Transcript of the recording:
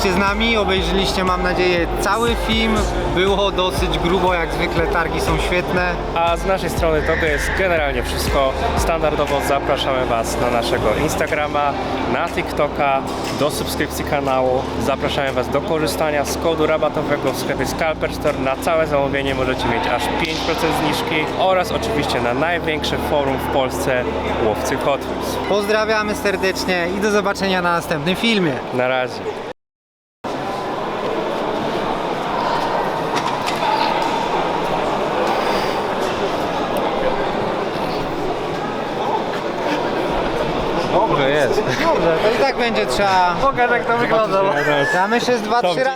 byliście z nami, obejrzeliście, mam nadzieję, cały film. Było dosyć grubo, jak zwykle targi są świetne. A z naszej strony to jest generalnie wszystko. Standardowo zapraszamy Was na naszego Instagrama, na TikToka, do subskrypcji kanału. Zapraszamy Was do korzystania z kodu rabatowego w sklepie Scalper Store. Na całe zamówienie możecie mieć aż 5% zniżki oraz oczywiście na największe forum w Polsce, łowcy Hot Wheels. Pozdrawiamy serdecznie i do zobaczenia na następnym filmie. Na razie. Dobrze jest. Dobrze, to i tak będzie trzeba... Pokaż jak to wygląda. Ja myślę z 2-3 razy.